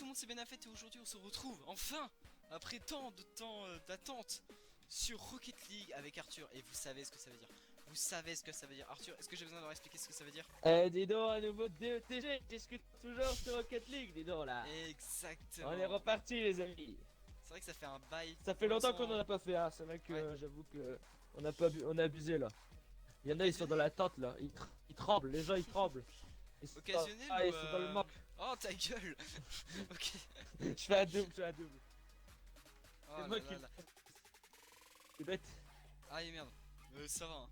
tout le monde, c'est Ben Affet et aujourd'hui on se retrouve enfin après tant de temps d'attente sur Rocket League avec Arthur. Et vous savez ce que ça veut dire. Vous savez ce que ça veut dire. Arthur, est-ce que j'ai besoin de leur expliquer ce que ça veut dire? Dis donc, à nouveau de DETG, discute toujours sur Rocket League, dis donc là. On est Exactement. reparti les amis. C'est vrai que ça fait un bail. Ça fait Pour longtemps qu'on l'instant, en a pas fait, hein. C'est vrai que ouais. j'avoue que on a pas on a abusé là. Il y en a, ils sont dans Occasionnel. la tente là, ils tremblent, les gens ils tremblent. Occasionnel Ils ou sont dans le manque. Oh ta gueule. Ok. Je fais un double, je fais un double. Oh C'est là moi là qui là. c'est bête. Ah et merde. Ça va hein.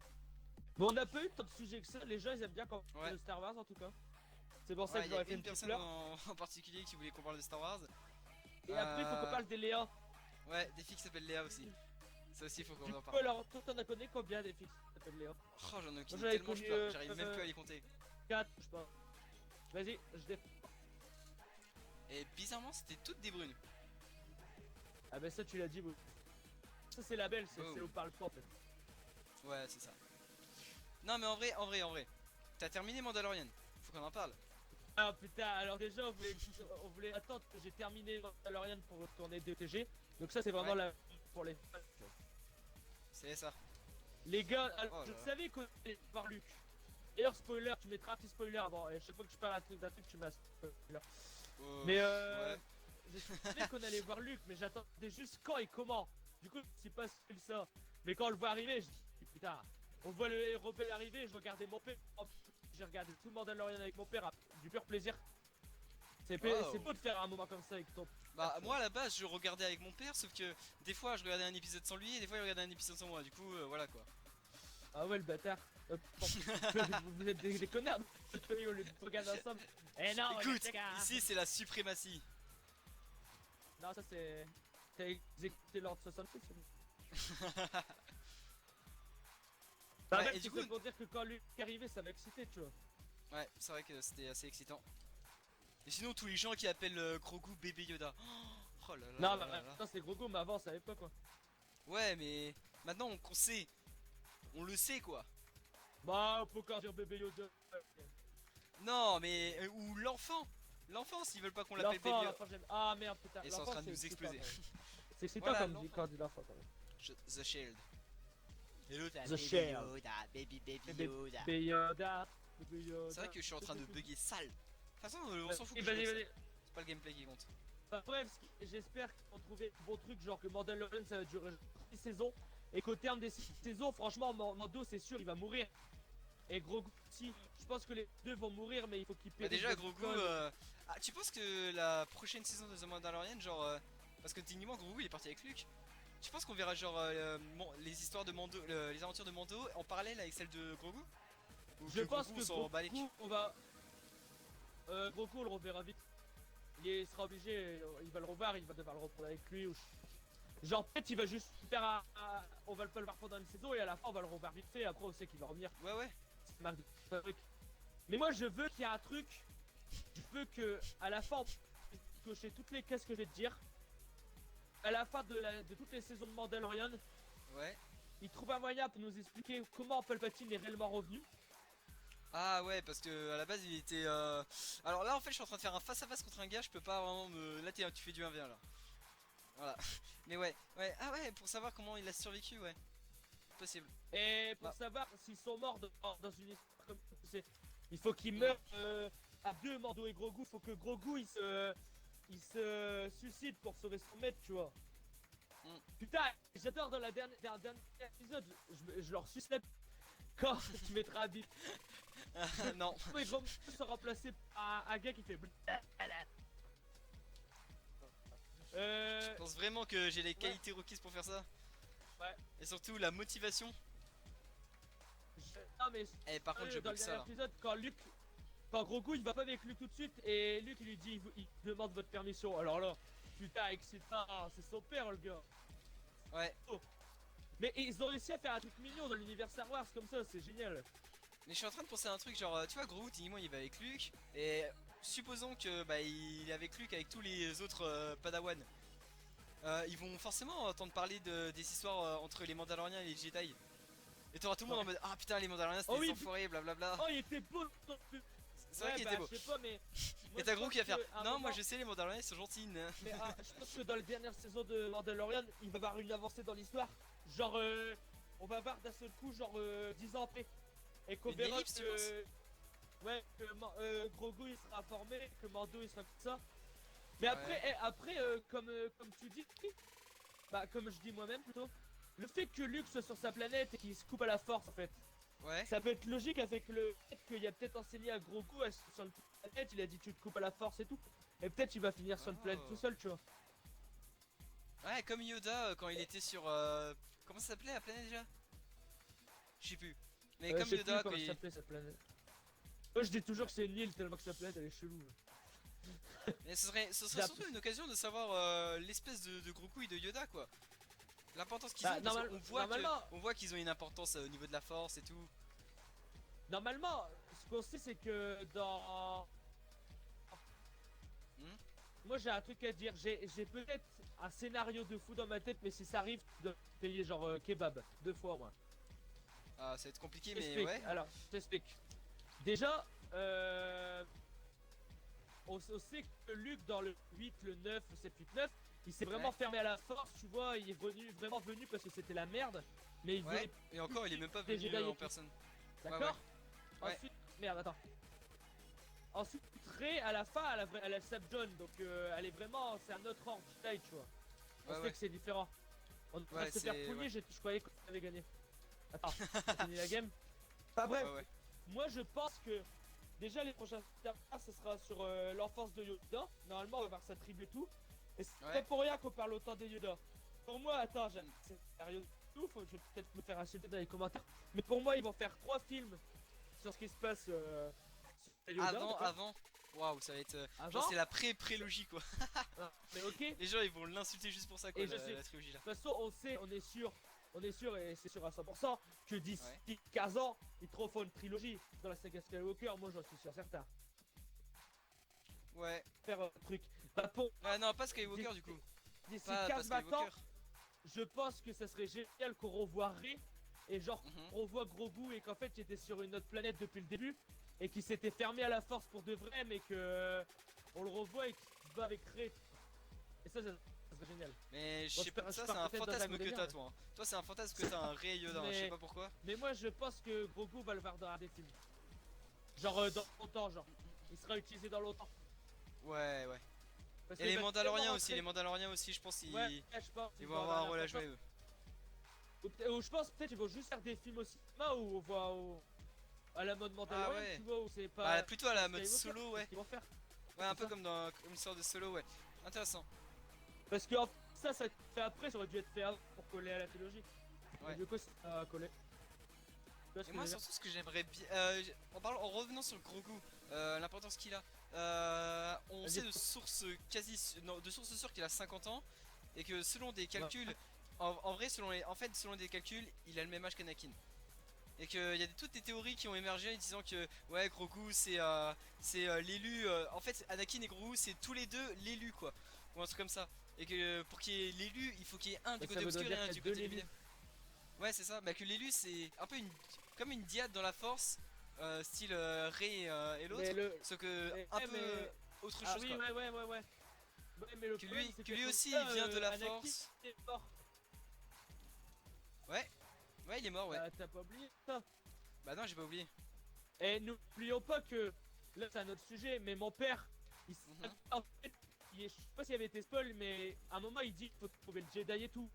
Bon, on a pas eu tant de sujets que ça, les gens ils aiment bien quand on Ouais. parle de Star Wars en tout cas. C'est pour ça Ouais, que il y a j'aurais fait une une petite personne fleur. en particulier qui voulait qu'on parle de Star Wars. Et après, il faut qu'on parle des Léa. Ouais, des filles qui s'appellent Léa aussi. Ça aussi, il faut qu'on Du en coup, parle. alors, toi t'en as connu combien des filles qui s'appellent Léa? Oh, j'en ai Moi aucune j'en idée avais tellement connu j'arrive même plus à les compter. 4, je sais pas. Vas-y, je défends. Et bizarrement, c'était toutes des brunes. Ah bah ça tu l'as dit, vous. Ça c'est la belle, c'est Oh. où parle pas en fait. Ouais, c'est ça. Non, mais en vrai. T'as terminé Mandalorian. Faut qu'on en parle. Ah putain, alors déjà on voulait attendre que j'ai terminé Mandalorian pour retourner DTG. Donc ça c'est vraiment Ouais. la pour les fans. C'est ça. Les gars, alors, Oh je là là. savais qu'on allait voir Luke. D'ailleurs spoiler, tu mettras un petit spoiler avant. Et chaque fois que je parle d'un truc, tu mets un spoiler. Mais Ouais. je savais qu'on allait voir Luke, mais j'attendais juste quand et comment. Du coup, c'est pas ça. Mais quand on le voit arriver, je dis putain, on voit le rebelle arriver, je regardais mon père. J'ai regardé tout le Mandalorian avec mon père, du pur plaisir. Wow. C'est beau de faire un moment comme ça avec ton. Bah, moi à la base, je regardais avec mon père, sauf que des fois, je regardais un épisode sans lui et des fois, il regardait un épisode sans moi. Du coup, voilà quoi. Ah ouais, le bâtard. Vous êtes des connards. On les regarde ensemble. Eh non, Écoute, les gars. ici, c'est la suprématie. Non, ça c'est. T'as exécuté l'ordre 68, c'est bon. Bah, Ouais, mec, et du c'est coup. ça pour dire que quand Luke est arrivé, ça m'a excité, tu vois. Ouais, c'est vrai que c'était assez excitant. Et sinon, tous les gens qui appellent Grogu bébé Yoda. Oh là là Non, là bah, là là. putain, c'est gros go, mais avant, on savait pas quoi. Ouais, mais maintenant qu'on sait, on le sait quoi. Bah, on peut encore dire bébé Yoda. Non, mais ou l'enfant, l'enfant s'ils veulent pas qu'on l'appelle L'enfant, baby. l'enfant, j'aime. Ah merde, putain. Ils sont en L'enfant, train de c'est nous excitant, exploser. quand même. C'est excitant Voilà, comme l'enfant. quand on dit l'enfant quand même. The Shield. Et l'autre, The Shield. Yoda, baby Bébé Yoda. Yoda. Bébé Yoda. C'est vrai que je suis en train de bugger sale. De toute façon, on s'en fout que je Vas-y, bug ça. vas-y. C'est pas le gameplay qui compte. Bah, bref, j'espère qu'ils vont trouver un bon truc, genre que Mandalorian ça va durer 6 saisons. Et qu'au terme des 6 saisons, franchement, Mando c'est sûr, il va mourir. Et Grogu aussi, je pense que les deux vont mourir, mais il faut qu'ils Bah périssent. déjà, de Grogu. conne. Ah, tu penses que la prochaine saison de The Mandalorian, genre. Parce que techniquement, Grogu il est parti avec Luke. Tu penses qu'on verra genre les histoires de Mando, les aventures de Mando en parallèle avec celles de Grogu? Ou Je pense Grogu que s'en bat les Grogu, on va. Grogu, on le reverra vite. Il sera obligé, il va le revoir, il va devoir le reprendre avec lui. Ou... Genre, peut-être il va juste faire on va pas le voir pendant une saison et à la fin on va le revoir vite fait. Après, on sait qu'il va revenir. Ouais, ouais. C'est marque de truc. Mais moi, je veux qu'il y ait un truc. Je veux que, à la fin, on puisse cocher toutes les cases que je vais te dire. À la fin de toutes les saisons de Mandalorian, Ouais. il trouve un moyen pour nous expliquer comment Palpatine est réellement revenu. Ah ouais, parce que à la base il était. Alors là en fait je suis en train de faire un face à face contre un gars, je peux pas vraiment me. Là tu fais du 1v1 là. Voilà. Mais ouais, ouais, ah ouais, pour savoir comment il a survécu, ouais. Possible. Et pour Bah. savoir s'ils sont morts dans une histoire comme ça, il faut qu'ils meurent à deux, Mando et Grogu. Il faut que Grogu il se suicide pour sauver son maître, tu vois. Mm. Putain, j'adore dans dans le dernier épisode, je leur suce la quand tu mettras un bip. Non. Ils vont se remplacer par un gars qui fait. Je pense vraiment que j'ai les qualités requises pour faire ça. Ouais. Et surtout la motivation. Non mais Eh par contre je dans bug le ça dernier là. épisode, quand Grogu il va pas avec lui tout de suite et Luke il lui dit il demande votre permission. Alors là, putain excitant, c'est son père le gars. Ouais. Mais ils ont réussi à faire un truc mignon dans l'univers Star Wars comme ça, c'est génial. Mais je suis en train de penser à un truc genre, tu vois Grogu techniquement il va avec Luke. Et supposons que bah il est avec Luke avec tous les autres Padawan. Ils vont forcément entendre parler des histoires entre les Mandaloriens et les Jedi. Et t'auras tout le monde en mode ah putain les Mandaloriens c'était Oh oui. des enfoirés blablabla. Oh il était beau. C'est vrai qu'il était beau. Je sais pas, mais. Et t'as Grogu qui va faire. Non, moi moment, je sais, les Mandaloriens ils sont gentils. mais je pense que dans la dernière saison de Mandalorian, il va y avoir une avancée dans l'histoire. Genre, on va voir d'un seul coup, genre 10 ans après. Et qu'on Une verra ellipse, tu penses? que. Ouais, que Grogu il sera formé, que Mando il sera comme ça. Mais après, Ouais. comme tu dis, bah, comme je dis moi-même plutôt, le fait que Luke soit sur sa planète et qu'il se coupe à la force en fait. Ouais. Ça peut être logique avec le fait qu'il a peut-être enseigné à Grogu sur le planète, il a dit tu te coupes à la force et tout. Et peut-être il va finir sur le planète Oh. tout seul, tu vois. Ouais, comme Yoda quand il était sur. Comment ça s'appelait la planète déjà? Je sais plus. Mais Je comme sais Yoda plus quand comment ça il. s'appelait cette planète. Moi je dis toujours que c'est une île tellement que sa planète elle est chelou. Mais ce serait surtout une occasion de savoir l'espèce de Grogu et de Yoda quoi. L'importance qu'ils Bah, ont, parce qu'on voit normalement, on voit qu'ils ont une importance au niveau de la force et tout. normalement, ce qu'on sait c'est que dans. Hmm. Moi j'ai un truc à dire, j'ai peut-être un scénario de fou dans ma tête, mais si ça arrive, tu dois payer genre kebab, 2 fois moi. Ah, ça va être compliqué, mais T'explique, ouais. alors, je t'explique. Déjà, on sait que Luke dans le 8, le 9, le 7, 8, 9, il s'est vraiment Ouais. fermé à la force, tu vois, il est vraiment venu parce que c'était la merde, mais il Ouais. voulait, Et encore, il est même pas des venu Jedi et en tout. personne. d'accord. Ouais. Ensuite, merde, attends. Ensuite, Rey, à la fin, elle a le Sab John, donc elle est vraiment, c'est un autre ordre Jedi, tu vois. On Ouais, sait ouais. que c'est différent. On va Ouais, se faire c'est. pouiller, Ouais. je croyais qu'on avait gagné. Attends, j'ai fini la game. Enfin bref, Ouais, ouais. moi je pense que déjà les prochains interfaces ce sera sur l'enfance de Yoda. Normalement on va voir sa tribu et tout. Et c'est Ouais. pas pour rien qu'on parle autant des Yoda. Pour moi, attends, Mm. c'est sérieux tout, je vais peut-être me faire insulter dans les commentaires. Mais pour moi ils vont faire 3 films sur ce qui se passe sur Yoda. Avant, d'accord. avant. Waouh, ça va être. Genre, Avant c'est la pré-prélogie quoi. Ah, mais ok. Et Les gens ils vont l'insulter juste pour ça quoi, je sais, la de trilogie là. toute façon on est sûr et c'est sûr à 100% que d'ici Ouais. 15 ans ils te refont une trilogie dans la saga Skywalker, moi j'en suis sûr certain. Ouais. Faire un truc. Bah pour Ah non, pas Skywalker du coup. d'ici Pas 15-20 ans, Skywalker. je pense que ça serait génial qu'on revoie Rey et genre Mhm. on revoit Grogu et qu'en fait il était sur une autre planète depuis le début et qu'il s'était fermé à la force pour de vrai mais que on le revoit et qu'il se bat avec Rey. Et ça serait génial. Mais je Bon, sais pas, je ça c'est pars un peut-être dans un fantasme que délire, t'as mais- toi. Hein. Toi c'est un fantasme que t'as un Rey Yoda, hein, je sais Mais- pas pourquoi. Mais moi je pense que Grogu va le voir dans un des films. Genre dans longtemps genre. Il sera utilisé dans longtemps. Ouais, ouais. Parce Et qu'il les va Mandaloriens tellement aussi, rentrer- les Mandaloriens aussi, je pense Ouais, je pense. ils vont avoir un rôle à jouer eux. Ou je pense peut-être ils vont juste faire des films au cinéma où on voit à la mode Mandalorian, Ah ouais. tu vois, où c'est pas. Bah plutôt à la mode Skywalker, solo, c'est ouais. ce qu'ils vont faire. Ouais, un C'est peu ça. comme une sorte de solo, ouais. Intéressant. Parce que ça a été fait après, ça aurait dû être fait avant pour coller à la trilogie. Ouais. Et du coup, ça a collé. Tu vois ce Et que moi je veux dire. surtout ce que j'aimerais bien, en revenant sur Grogu, l'importance qu'il a, on Vas-y. sait de sources non, de sources sûres qu'il a 50 ans et que selon des calculs, en vrai selon des calculs, il a le même âge qu'Anakin. Et qu'il y a toutes des théories qui ont émergé disant que ouais Grogu c'est l'élu, en fait Anakin et Grogu c'est tous les deux l'élu quoi, ou un truc comme ça. Et que pour qu'il y ait l'élu, il faut qu'il y ait un du Bah, ça côté voudrait obscur et dire un qu'il y a du deux côté Lévi. lumineux. Ouais, c'est ça. Bah, que l'élu, c'est un peu comme une diade dans la force, style Rey et l'autre. Mais le. Sauf que mais- un ouais, peu mais- autre Ah chose oui, quoi. ouais. Ouais, mais le Que problème, lui, c'est que lui pour aussi, ça, il vient de la Anakin force. est mort. Ouais, ouais, il est mort, ouais. T'as pas oublié ça. Bah, non, j'ai pas oublié. Et n'oublions pas que là c'est un autre sujet, mais mon père, Mhm. en fait, je sais pas s'il avait été spoil, mais à un moment il dit qu'il faut trouver le Jedi et tout.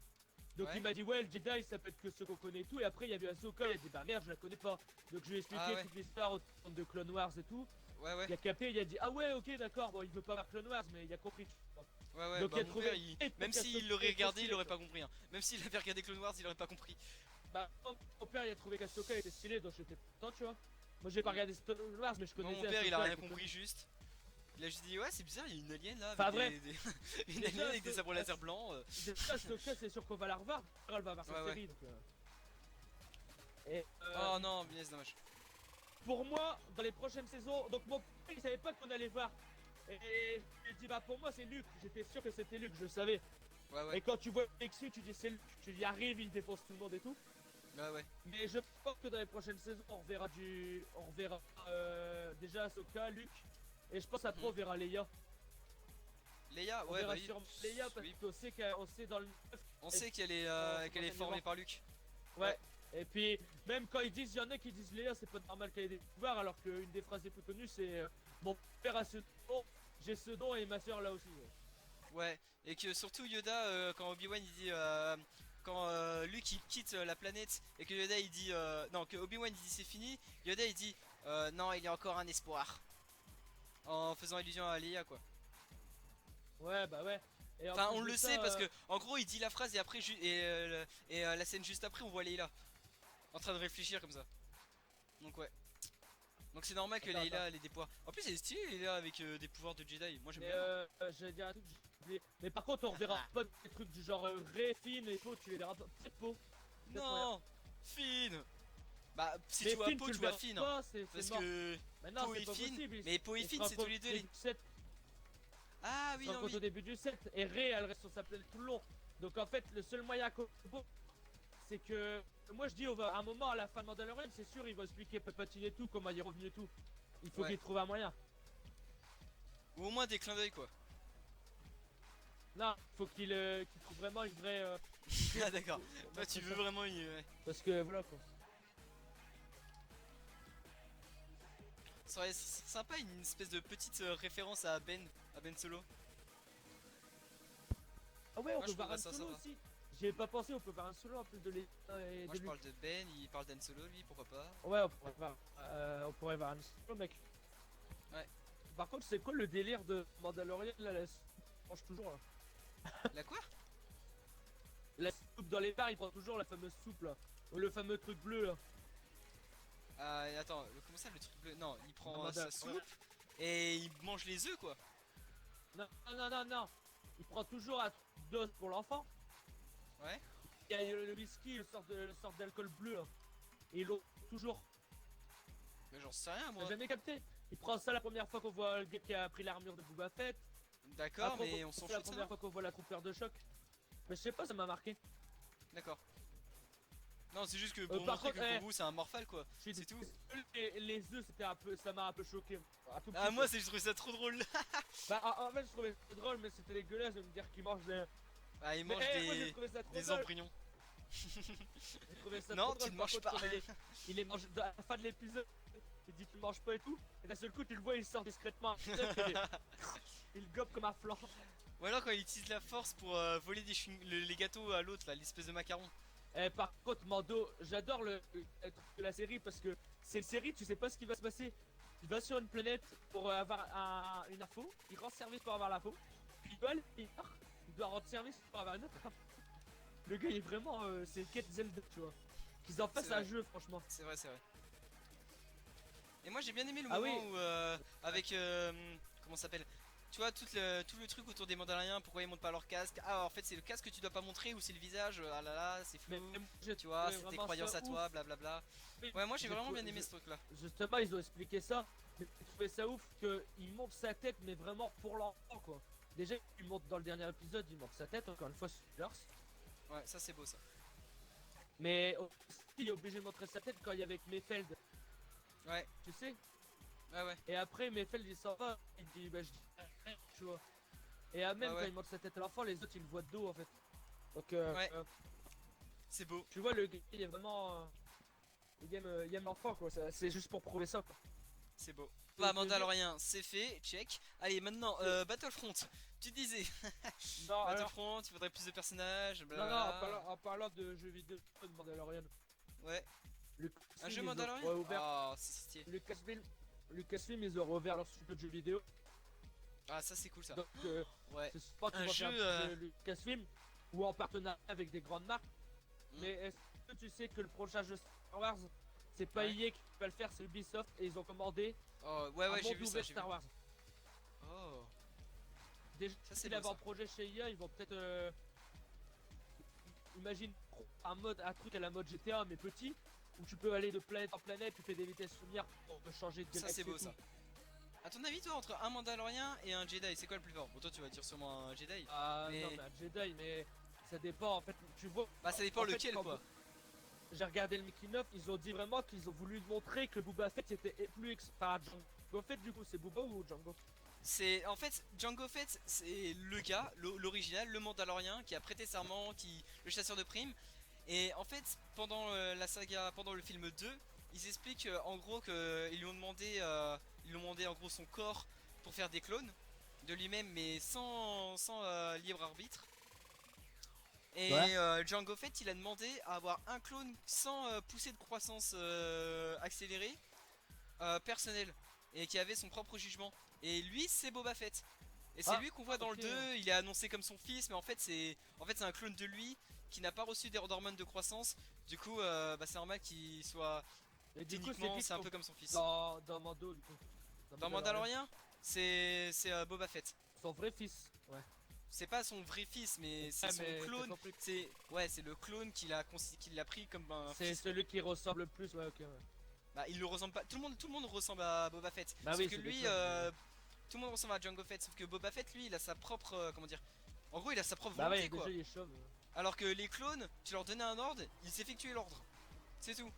Donc Ouais. il m'a dit ouais le Jedi ça peut être que ceux qu'on connaît et tout, et après il y a eu Ahsoka, il a dit bah merde je la connais pas. Donc je lui ai expliqué Ah ouais. toute l'histoire autour de Clone Wars et tout. Ouais, ouais. Il a capté, il a dit ah ouais ok d'accord, bon il veut pas voir Clone Wars mais il a compris. Ouais, ouais, Donc, bah, il a mon trouvé- père, et pour même qu'elle s'il se l'aurait fait regardé, il stylé, aurait quoi. pas compris. Hein. Même s'il avait regardé Clone Wars, il aurait pas compris. Bah mon père il a trouvé qu'Ahsoka était stylée donc j'étais content tu vois. Moi j'ai pas regardé Clone Wars mais je Moi, connaissais mon père, il a Ahsoka, rien j'étais compris juste. Il a juste dit, ouais, c'est bizarre, il y a une alien là, Enfin, avec bref. une Déjà, alien avec des ce- sabres laser blancs. Déjà, Ahsoka, c'est sûr qu'on va la revoir. Elle va avoir sa Ouais, ouais. série. Donc, Et Oh non, c'est dommage. pour moi, dans les prochaines saisons, donc mon père, il savait pas qu'on allait voir. Et je lui ai dit, bah pour moi, c'est Luke. J'étais sûr que c'était Luke, je le savais. Ouais, ouais. Et quand tu vois Lexus, tu dis, c'est Luke. Tu dis, arrive, il défonce tout le monde et tout. Ouais, ouais. Mais je pense que dans les prochaines saisons, on reverra déjà Ahsoka, Luke, et je pense après on Mhm. verra Leia. Leia, On ouais, bah verra oui. sûrement Leia parce Oui. qu'on sait dans le 9 On et sait dans qu'elle est l'enseignement. formée par Luke. Ouais. Ouais. Et puis même quand il y en a qui disent Léa, c'est pas normal qu'elle ait des pouvoirs, alors qu'une des phrases les plus connues c'est mon père a ce don, j'ai ce don et ma soeur là aussi. Ouais, et que surtout Yoda, quand Obi-Wan il dit, quand Luke il quitte la planète et que Yoda il dit, non, que Obi-Wan il dit c'est fini, Yoda il dit, non, il y a encore un espoir, en faisant allusion à Leia quoi. Ouais, bah ouais. Et en Enfin, plus on de le sait ça, parce que, en gros, il dit la phrase et après, la scène juste après, on voit Leila en train de réfléchir comme ça. Donc ouais. Donc c'est normal que attends. Leila elle ait des pouvoirs. En plus, elle est stylée Leila avec des pouvoirs de Jedi. Moi j'aime Mais bien, hein. j'allais dire un truc, j'ai oublié. Mais par contre, on reverra pas des trucs du genre Rey, Finn et Poe, tu les verras pas. Peut-être Poe, peut-être moyen. Non, Finn. Bah, si tu Mais vois Finn, Poe, tu le tu vois verras Finn, hein. pas, c'est Parce mort. que Mais non, Poe c'est et pas Finn, possible. mais Poe et Il se Finn c'est tous les rencontre deux au les. début du 7. Ah Ils oui, se non, rencontrent oui. au début du 7. Et Rey, elle reste sur sa planète tout le long. Donc en fait, le seul moyen qu'on peut, c'est que. Moi je dis, à un moment, à la fin de Mandalorian, c'est sûr, il va expliquer Palpatine et tout, comment il est revenu et tout. Il faut Ouais. qu'il trouve un moyen. Ou au moins des clins d'œil quoi. Non, il faut qu'il trouve vraiment une vraie idée Ah d'accord. pour Toi tu montrer veux ça. vraiment une. Ouais. Parce que voilà quoi. Ça serait sympa une espèce de petite référence à Ben Solo. Ah ouais, on Moi peut je voir trouverais un ça solo sympa. aussi. J'y ai pas pensé, on peut voir un solo en plus de les et Moi de je Luke. parle de Ben, il parle d'Han Solo lui, pourquoi pas. Ouais, on pourrait voir un solo, mec. Ouais. Par contre, c'est quoi le délire de Mandalorian là, la soupe, il mange toujours là. La quoi? La soupe dans les bars, il prend toujours la fameuse soupe là. Ou le fameux truc bleu là. Ah attends, comment ça le truc bleu? Non, il Dans prend sa Mandalorian. soupe et il mange les œufs quoi. Non, non, non, non, non. Il prend toujours un truc d'os pour l'enfant. Ouais. Il y a le whisky, le sort d'alcool bleu là. Et il l'eau toujours. Mais j'en sais rien T'as moi. jamais capté? Il prend ça la première fois qu'on voit le gars qui a pris l'armure de Boba Fett. D'accord, Après, mais on s'en c'est la fout de ça première non? fois qu'on voit la trooper de choc. Mais je sais pas, ça m'a marqué. D'accord. Non, c'est juste que pour Par montrer contre, que pour vous c'est un morphal quoi. je suis C'est tout. désolé, les œufs, ça m'a un peu choqué. Un tout Ah petit moi peu. c'est je trouve ça trop drôle. Bah, en fait, je trouvais ça drôle, mais c'était dégueulasse de me dire qu'il mange des. Ah il Mais mange moi, j'ai trouvé ça trop des drôle. embryons. J'ai trouvé ça Non, trop tu drôle. ne Par manges contre, pas. quand il les mange à la fin de l'épisode, il dit qu'il mange pas et tout. Et d'un seul coup, tu le vois, il sort discrètement un œuf et il gobe comme un flan. Ou alors quand il utilise la force pour voler les gâteaux à l'autre là, l'espèce de macaron. Par contre, Mando, j'adore le truc de la série parce que c'est une série, tu sais pas ce qui va se passer. Il va sur une planète pour avoir une info, il rend service pour avoir l'info, puis il doit aller ailleurs, il doit rendre service pour avoir une autre info. Le gars il est vraiment, c'est une quête Zelda, tu vois. Qu'ils en C'est fassent un vrai. jeu, franchement. C'est vrai, c'est vrai. Et moi j'ai bien aimé le Ah oui, moment où avec comment ça s'appelle? Tu vois tout le truc autour des Mandaloriens, pourquoi ils montent pas leur casque? Ah en fait c'est le casque que tu dois pas montrer ou c'est le visage? Ah là là, c'est mais flou. moi, j'ai Tu vois, trouvé c'est tes vraiment croyances ça à ouf. toi, blablabla. Oui, Ouais, moi j'ai j'ai vraiment trouvé- bien aimé je- ce truc là. Justement, ils ont expliqué ça. Mais j'ai trouvé ça ouf qu'il monte sa tête, mais vraiment pour l'enfant, quoi. Déjà, il monte dans le dernier épisode, il monte sa tête, encore une fois, spoilers. Ouais, ça c'est beau ça. Mais aussi, il est obligé de montrer sa tête quand il est avec Mayfeld, Ouais, tu sais. ouais, ouais. Et après, Mayfeld il s'en va, il dit bah je dis rien, tu vois. Et même Ouais, quand ouais. il montre sa tête à l'enfant, les autres ils le voient de dos en fait. Donc, Ouais, c'est beau. tu vois, le gars il est vraiment. Il aime l'enfant quoi, c'est juste pour prouver ça quoi. C'est beau. Et Pas je te jure- Mandalorien, c'est fait, check. Allez, maintenant, Battlefront. Tu disais, Non, alors. Battlefront, il faudrait plus de personnages, Non, non, blablabla. en parlant de jeux vidéo de Mandalorian. Ouais, un jeu Lucasfilm, ils Mandalorien? ont ouvert. Oh, c'est stylé. Lucasfilm, ils ont rouvert leur studio de jeux vidéo. Ah, ça c'est cool ça. Donc, Ouais. c'est pas qu'ils Un vont faire jeu, un jeu Lucasfilm ou en partenariat avec des grandes marques. Mm. Mais est-ce que tu sais que le prochain jeu Star Wars, c'est pas Ouais. EA qui va le faire, c'est Ubisoft et ils ont commandé Oh, ouais, un ouais, j'ai monde vu ça, ouvert j'ai vu. Star Wars. Oh, Déjà, ça c'est s'il beau avait un ça. projet chez EA, ils vont peut-être. Imagine un truc à la mode GTA mais petit, où tu peux aller de planète en planète, tu fais des vitesses lumière pour changer de Ça galaxie c'est et beau tout. ça. A ton avis, toi, entre un Mandalorien et un Jedi, c'est quoi le plus fort? Bon, toi, tu vas dire sûrement un Jedi. Ah Mais- non, mais un Jedi, mais ça dépend en fait. Tu vois. Bah, ça dépend en fait, lequel quand quoi. j'ai regardé le making of, ils ont dit vraiment qu'ils ont voulu montrer que Boba Fett était enfin Jango Fett du coup c'est Boba ou Jango? C'est en fait Jango Fett, c'est le gars, l'original, le Mandalorien qui a prêté serment, le chasseur de primes. Et en fait, pendant la saga, pendant le film 2, ils expliquent en gros qu'ils lui ont demandé en gros son corps pour faire des clones de lui-même, mais sans libre arbitre. Ouais. Et Jango Fett, il a demandé à avoir un clone sans poussée de croissance accélérée, personnel, et qui avait son propre jugement. Et lui, c'est Boba Fett. Et c'est Ah, lui qu'on voit dans le ok. 2, il est annoncé comme son fils, mais en fait c'est un clone de lui qui n'a pas reçu d'hormones de croissance. Du coup, bah, c'est normal qu'il soit Et du coup c'est techniquement, qui c'est un peu comme son fils. dans Mando du coup? Dans Mandalorian, c'est Boba Fett. Son vrai fils. Ouais. C'est pas son vrai fils, mais c'est Ouais, son mais t'as clone. compris. C'est le clone qu'il a pris comme un C'est fils. celui qui ressemble le plus, ouais, ok, ouais. Bah, il le ressemble pas. Tout le monde ressemble à Boba Fett. Bah Sauf oui, que c'est des lui, clones, tout le monde ressemble à Jango Fett. Sauf que Boba Fett, lui, il a sa propre, comment dire. En gros, il a sa propre Bah volonté, ouais, quoi. déjà il est chauve. Alors que les clones, tu leur donnais un ordre, ils effectuaient l'ordre. C'est tout.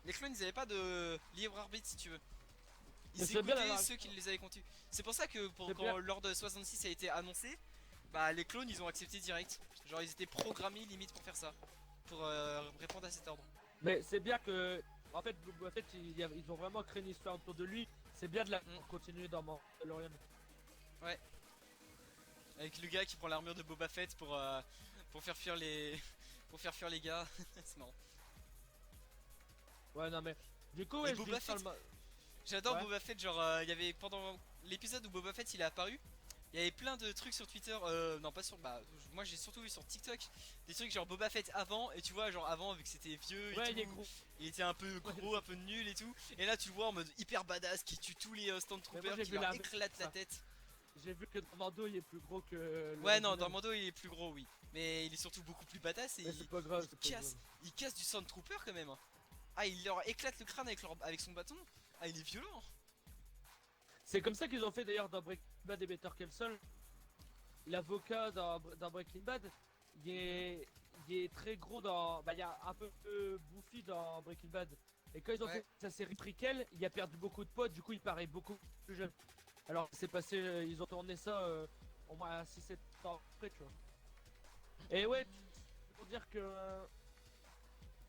Les clones, ils avaient pas de libre arbitre, si tu veux. Mais Ils c'est bien écoutaient d'avoir. ceux qui les avaient conçus. C'est pour ça que C'est bien. quand l'ordre 66 a été annoncé, bah les clones, ils ont accepté direct. Genre, ils étaient programmés limite pour faire ça, pour répondre à cet ordre. Mais c'est bien que. En fait, Boba Fett, ils ont vraiment créé une histoire autour de lui. C'est bien de la continuer dans Mandalorian. Ouais. Avec le gars qui prend l'armure de Boba Fett pour faire fuir les pour faire fuir les gars. C'est marrant. Ouais, non mais. Du coup, Et ouais, je dis Boba Fett, j'adore Ouais. Boba Fett. Genre, il y avait pendant l'épisode où Boba Fett il est apparu, il y avait plein de trucs sur Twitter. Non, pas sur. Bah, moi j'ai surtout vu sur TikTok des trucs genre Boba Fett avant. Et tu vois, genre avant, vu que c'était vieux et Ouais, tout, il est gros. il était un peu gros, un peu nul et tout. Et là, tu le vois en mode hyper badass qui tue tous les Mais moi, Stormtroopers, j'ai qui vu leur la. éclate la Ça. tête. J'ai vu que dans Mando, il est plus gros que Ouais, non, dans l'original. Mando il est plus gros, oui. Mais il est surtout beaucoup plus badass et Mais c'est pas grave, il c'est pas grave. il casse du Stormtrooper quand même, hein. Ah, il leur éclate le crâne avec son bâton. Ah, il est violent. C'est comme ça qu'ils ont fait d'ailleurs dans Breaking Bad et Better Call Saul. L'avocat dans Breaking Bad, il est très gros dans. Bah, il y a un peu bouffi dans Breaking Bad. Et quand ils ont Ouais. fait sa série Prequel, il a perdu beaucoup de poids, du coup il paraît beaucoup plus jeune. Alors c'est passé, ils ont tourné ça au moins 6-7 ans après, tu vois. Et ouais, pour dire que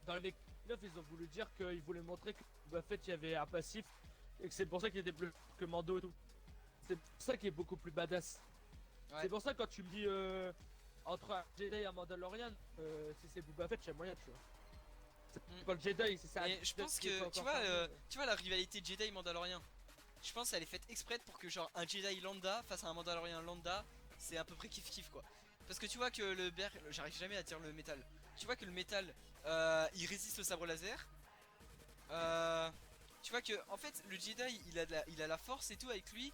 dans le making-of, ils ont voulu dire qu'ils voulaient montrer que Boba Fett il y avait un passif et que c'est pour ça qu'il était plus que Mando et tout. C'est pour ça qu'il est beaucoup plus badass. Ouais. C'est pour ça quand tu me dis entre un Jedi et un Mandalorian, si c'est Boba Fett, j'ai moyen, tu vois. C'est pas le Jedi, c'est ça. Et je pense que, tu vois la rivalité Jedi-Mandalorien. Je pense qu'elle est faite exprès pour que genre un Jedi lambda face à un Mandalorien lambda, c'est à peu près kiff-kiff quoi. Parce que tu vois que j'arrive jamais à dire le métal. Tu vois que le métal, il résiste au sabre laser. Tu vois que en fait le Jedi il a la force et tout avec lui.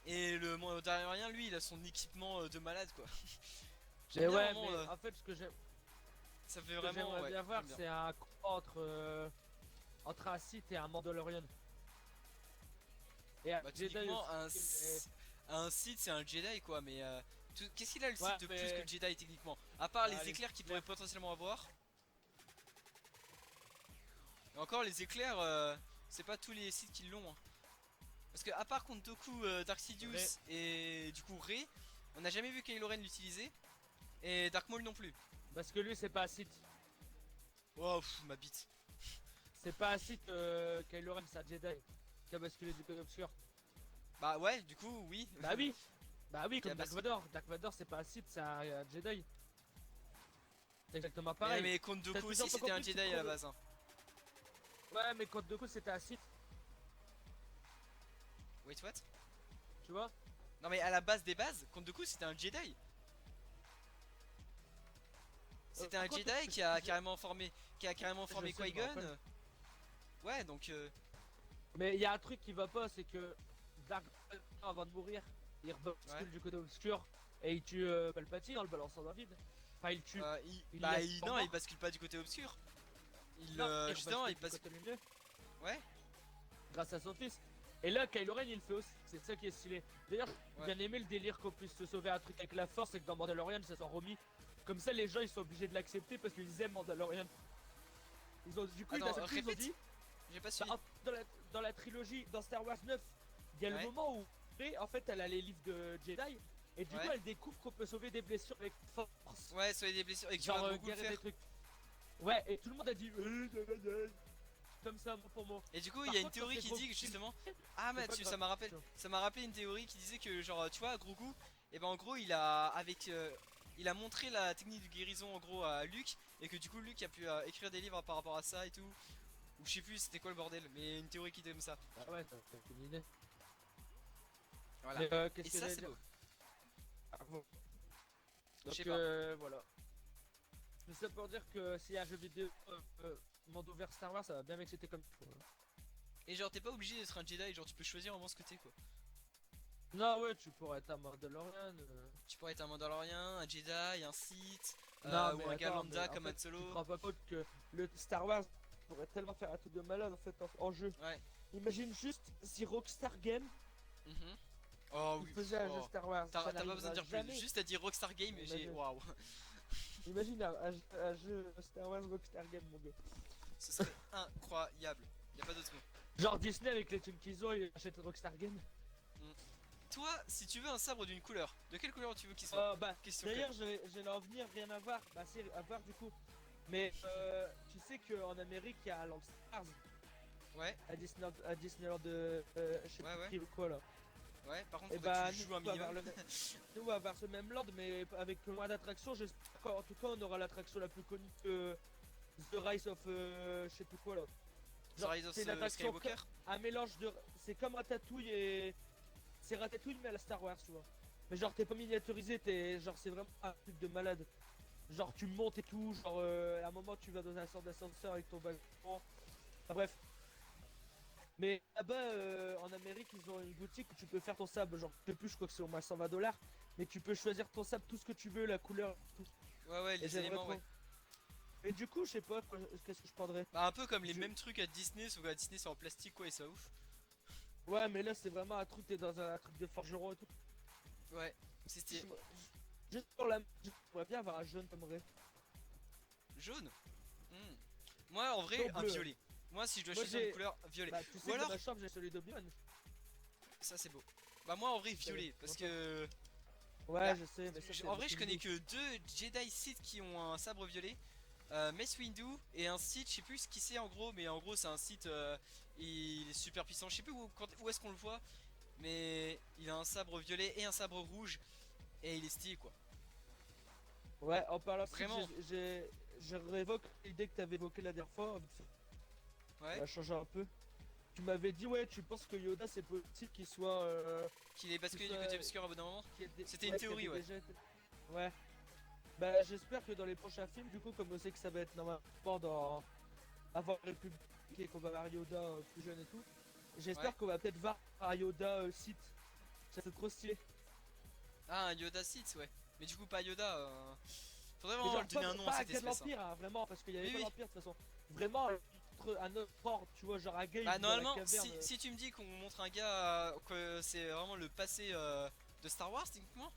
Et le Mandalorien lui il a son équipement de malade quoi. Mais J'aime bien ouais, vraiment, mais en fait, ce que ça fait ce que vraiment, j'aimerais ouais, bien voir, j'aime bien. c'est un combat entre un Sith et un Mandalorian. Et un Bah Jedi techniquement aussi. un Sith c'est un Jedi quoi, mais qu'est-ce qu'il a le Ouais, Sith de plus que mais. le Jedi techniquement? À part Ouais, les éclairs qu'il pourrait éclairs. potentiellement avoir. Et encore les éclairs, c'est pas tous les Sith qui l'ont, hein. Parce que à part contre Dooku, Dark Rey. Sidious et du coup Rey, on n'a jamais vu Kylo Ren l'utiliser. Et Dark Maul non plus. Parce que lui, c'est pas un Sith. Oh ma bite. C'est pas un Sith, Kylo Ren, c'est un Jedi. Qui a basculé du côté obscur. Bah ouais, du coup oui. Bah oui. Bah oui, Qui a comme Dark basculé. Vador. Dark Vador, c'est pas un Sith, c'est un Jedi. C'est exactement Mais, pareil. mais contre T'as Dooku toujours aussi pas c'était un compris que Jedi à la base, hein. Ouais, mais contre Dooku, c'était un Sith. Wait what? Tu vois. Non mais à la base des bases, contre Dooku c'était un Jedi. C'était Par un contre, Jedi qui a carrément Je formé sais, je me Qui-Gon. rappelle. Ouais, donc Mais il y a un truc qui va pas, c'est que Dark Vador, avant de mourir, il rebascule ouais. du côté obscur et il tue Palpatine en le balançant dans le vide. Enfin, il tue. Il bah laisse non, mort. il bascule pas du côté obscur. Non, il Justement, il rebascule du passe. côté lumineux Ouais, grâce à son fils. Et là, Kylo Ren, il le fait aussi. C'est ça qui est stylé. D'ailleurs, j'ai ouais. bien aimé le délire qu'on puisse se sauver un truc avec la force et que dans Mandalorian, ça s'en remis. Comme ça, les gens, ils sont obligés de l'accepter parce qu'ils aiment Mandalorian. Ils ont, du coup, Attends, ils ont répète. dit, J'ai pas bah, suivi. dans la trilogie, dans Star Wars 9, il y a le Ouais. moment où, Rey, en fait, elle a les livres de Jedi, et du coup, Ouais. elle découvre qu'on peut sauver des blessures avec force. Ouais, soyez des blessures et que tu Genre, vois Grogu le guérir des faire. trucs. Ouais, et tout le monde a dit, comme ça, mot pour mot. Et du coup, il Par y a une contre, quand théorie c'est qui Grogu, dit que justement. Ah, c'est pas Mathieu, grave. ça m'a rappelé une théorie qui disait que, genre, tu vois, Grogu, et ben en gros, il a. Avec. Il a montré la technique de guérison en gros à Luke, et que du coup, Luke a pu écrire des livres par rapport à ça et tout. Ou je sais plus c'était quoi le bordel, mais une théorie qui était comme ça. Ah ouais, t'as une idée. Voilà. Mais Et qu'est-ce que ça, j'allais c'est dire? beau. Ah, bon. Je sais Donc pas. voilà. Tout ça pour dire que s'il y a un jeu vidéo monde ouvert Star Wars, ça va bien m'exciter comme il faut. Et genre, t'es pas obligé d'être un Jedi, genre, tu peux choisir vraiment ce que t'es quoi. Non, ouais, tu pourrais être un Mandalorian. Tu pourrais être un Mandalorien, un Jedi, un Sith, Non, mais ou un gars attends, lambda mais en comme Han fait, Solo. tu te rends pas compte que le Star Wars pourrait tellement faire un truc de malade en fait en jeu. Ouais. Imagine juste si Rockstar Game Mhm. Oh il oui. faisait un jeu Oh. Star Wars, ça T'as pas besoin de n'arrivera dire plus. jamais. Juste à dire Rockstar Game et j'ai. Imagine, Waouh. imagine un jeu Star Wars Rockstar Game, mon gars. Ce serait incroyable. Y a pas d'autre mot. Genre Disney avec les thunes qu'ils ont, ils achètent Rockstar Game. Toi, si tu veux un sabre d'une couleur, de quelle couleur tu veux qu'il soit? Bah, Question d'ailleurs, j'allais en venir, rien à voir. Bah, c'est à voir du coup. Mais tu sais qu'en Amérique, il y a Land Stars Ouais, à Disneyland de. Je sais Ouais, plus quoi là. ouais, par contre, Et faudrait bah, que tu joues un minimum. nous, on va avoir ce même land, mais avec moins d'attractions. J'espère qu'en tout cas, on aura l'attraction la plus connue que The Rise of. Je sais plus quoi là. The Rise of c'est une attraction Skywalker. un mélange de. C'est comme Ratatouille et. C'est Ratatouille, mais à la Star Wars, tu vois. Mais genre, t'es pas miniaturisé, genre, c'est vraiment un truc de malade. Genre, tu montes et tout, genre, à un moment, tu vas dans un sort d'ascenseur avec ton wagon. Enfin, bref. Mais là-bas, en Amérique, ils ont une boutique où tu peux faire ton sable. Genre, je sais plus, je crois que c'est au moins 120 $. Mais tu peux choisir ton sable, tout ce que tu veux, la couleur, tout. Ouais, Et les j'aimerais éléments, trop. ouais. Et du coup, je sais pas, qu'est-ce que je prendrais. Bah, un peu comme les Je- mêmes trucs à Disney, sauf qu'à Disney c'est en plastique, quoi, et ça ouf. Ouais, mais là, c'est vraiment un truc, t'es dans un truc de forgeron et tout. Ouais, c'est stylé. Juste pour la. J'aimerais bien avoir un jaune comme Ray. Jaune. Hmm. Moi, en vrai, Non, un bleu. violet. Moi, si je dois Moi, choisir une j'ai. couleur, violet. Bah, tu sais Ou que dans alors, ma chambre, j'ai celui d'Obi-Wan. ça c'est beau. Bah, moi, en vrai, violet, parce que. Ouais, Bah, je sais, mais ça, c'est en vrai, je Mountain connais Dew. que deux Jedi Sith qui ont un sabre violet. Mace Windu et un Sith, je sais plus ce qui c'est en gros, mais en gros, c'est un Sith. Il est super puissant. Je sais plus où est-ce qu'on le voit, mais il a un sabre violet et un sabre rouge. Et il est stylé, quoi. Ouais, en parlant de Vraiment. je révoque l'idée que t'avais évoquée la dernière fois. On Ouais. va changer un peu. Tu m'avais dit, ouais, tu penses que Yoda c'est possible qu'il soit. Qu'il est basculé du ça- côté obscur à bout d'un moment. qu'il y ait des- C'était une ouais, qu'il y théorie, avait ouais. déjà été- Ouais. Bah, j'espère que dans les prochains films, du coup, comme on sait que ça va être normalement dans. Avant la République et qu'on va voir Yoda plus jeune et tout, j'espère Ouais. qu'on va peut-être voir un Yoda Sith. Ça c'est trop stylé. Ah, un Yoda Sith, ouais. Mais du coup, pas Yoda. Faudrait Mais vraiment genre, lui donner un nom à pas cette un gars de espèce. Hein. l'Empire, hein, vraiment, parce qu'il y avait Oui, pas oui. l'Empire de toute façon. Vraiment, un autre ordre, tu vois, genre un gars, il Bah, vit dans la normalement, caverne. si tu me dis qu'on montre un gars que c'est vraiment le passé de Star Wars, techniquement,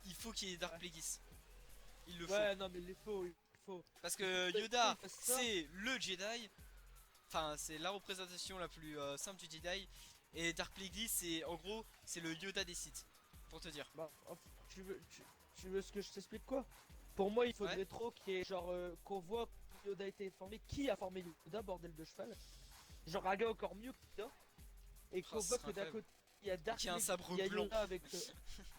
il faut qu'il y ait Dark Ouais. Plagueis. Il le faut. Ouais, non, mais il faut. Parce Il que faut Yoda, il fasse ça. c'est le Jedi. Enfin, c'est la représentation la plus simple du Jedi. Et Dark Plagueis, c'est en gros, c'est le Yoda des Sith. Pour te dire. Bah, tu veux ce que je t'explique quoi? Pour moi, il faudrait Ouais. trop qu'il y ait, genre, qu'on voit que Yoda a été formé. Qui a formé Yoda, bordel de cheval? Genre, un gars encore mieux que Yoda. Et qu'on Oh, ce voit serait que d'un incroyable. côté, il y a Dark Qui a un Plagueis, sabre il y a blanc. Yoda avec.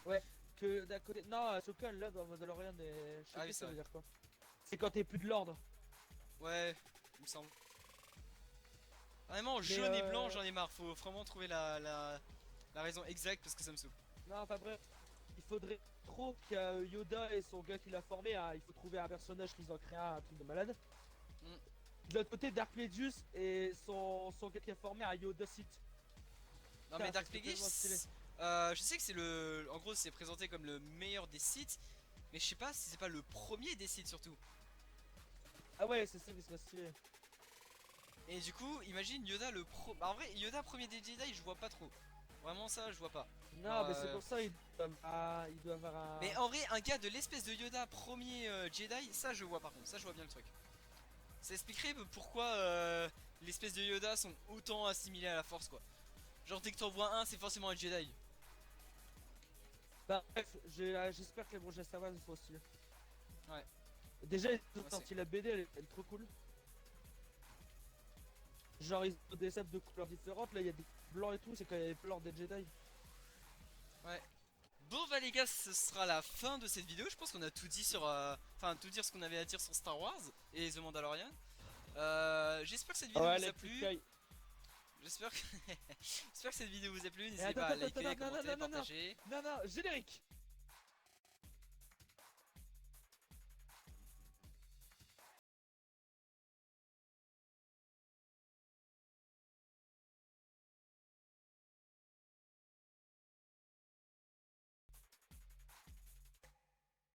Ouais, que d'un côté. Non, Ahsoka, là, dans Mandalorian, je sais Ah oui, plus c'est ça veut vrai. dire quoi. C'est quand t'es plus de l'ordre. Ouais, il me semble. Vraiment, Mais jaune et blanc, j'en ai marre. Faut vraiment trouver la raison exacte parce que ça me saoule. non, enfin bref, il faudrait trop qu'il y a Yoda et son gars qui l'a formé. Hein. Il faut trouver un personnage qu'ils ont créé un truc de malade. Mm. De l'autre côté, Dark Plagueis et son gars qui a formé un Yoda Sith. Non, Putain, mais Dark ça serait Plagueis, tellement stylé. je sais que c'est le. En gros, c'est présenté comme le meilleur des Sith. Mais je sais pas si c'est pas le premier des Sith surtout. Ah ouais, c'est ça qui serait stylé. Et du coup, imagine Yoda le pro. Bah, en vrai, Yoda premier des Jedi, je vois pas trop. Vraiment, ça, je vois pas. Non, mais c'est pour ça il doit avoir un. Mais en vrai, un gars de l'espèce de Yoda premier Jedi, ça je vois par contre. Ça, je vois bien le truc. Ça expliquerait pourquoi l'espèce de Yoda sont autant assimilés à la force quoi. Genre dès que t'en vois un, c'est forcément un Jedi. Bah, bref, j'espère que les prochains Star Wars sont stylés. Ouais. Déjà, ils ont Moi, sorti la BD, elle est trop cool. Genre, ils ont des sables de couleurs différentes. Là, il y a des blancs et tout, c'est quand il y avait plein des Jedi. Ouais. Bon bah les gars, ce sera la fin de cette vidéo. Je pense qu'on a tout dit sur, enfin tout dire ce qu'on avait à dire sur Star Wars et The Mandalorian. J'espère que cette vidéo Ouais, vous les a petits plu. cailles. J'espère que... j'espère que cette vidéo vous a plu. Et N'hésitez attends, pas à attends, attends, liker, non, non, commenter, non, non, non, partager. non, non, générique.